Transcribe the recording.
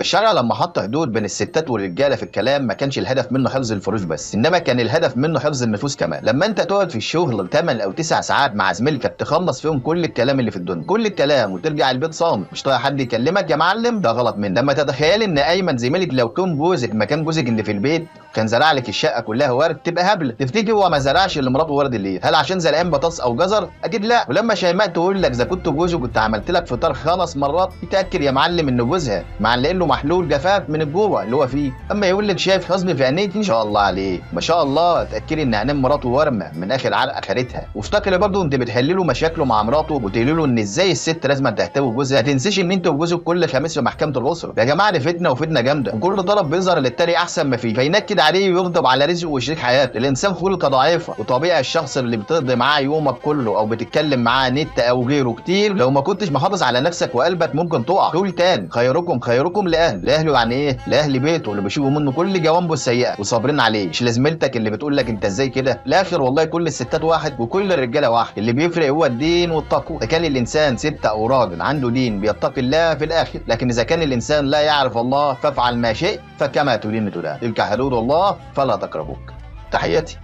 الشرع لما حط حدود بين الستات والرجاله في الكلام ما كانش الهدف منه حفظ الفروج بس، انما كان الهدف منه حفظ النفوس كمان. لما انت تقعد في الشغل 8 او 9 ساعات مع زميلتك تخلص فيهم كل الكلام اللي في الدنيا، كل الكلام، وترجع البيت صامت مش طايق حد يكلمك يا معلم، ده غلط منك. لما تتخيل ان ايمن زميلك لو كان جوزك مكان جوزك اللي في البيت كان زرع لك الشقه كلها ورد، تبقى هبله. تفتكر هو ما زرعش لمراته ورد ليه؟ هل عشان زرعان بطاطس او جزر؟ اكيد لا. ولما شيماء تقول لك اذا كنت جوزي كنت عملت لك فطار 5 مرات، يتاكد يا معلم ان جوزها معلق له محلول جفاف من الجوع اللي هو فيه. اما يقول لك شايف حزن في عينيك، ان شاء الله عليه ما شاء الله، اتاكدي ان عينين مراته ورمه من اخر علقه خدتها. وافتكري برضه انت بتحلي له مشاكله مع مراته وتقولي له ان ازاي الست لازم تحتوي جوزها، ما تنسيش ان انت وجوزك كل خميس في محكمه الاسره. يا جماعه دي فتنه وفتنه جامده، وكل طرف بيظهر للتاني احسن ما فيه فينكد عليه ويغضب على رزقه وشريك حياته. الانسان خلقه ضعيفه، وطبيعي الشخص اللي بتقضي معاه يومك كله او بتتكلم معاه نت او غيره كتير، لو ما كنتش محافظ على نفسك وقلبك ممكن تقع. تقول تاني خيركم لاهله، يعني ايه؟ لاهل بيته اللي بيشوفوا منه كل جوانبه السيئه وصابرين عليه، مش لزميلتك اللي بتقول لك انت ازاي كده. الاخر والله كل الستات واحد وكل الرجاله واحد، اللي بيفرق هو الدين والتقوى. اذا كان الانسان ست او راجل عنده دين بيتقي الله في الاخر، لكن اذا كان الانسان لا يعرف الله فافعل ما شئت فكما تدين تدان، تلك حدود الله فلا تقربوك. تحياتي.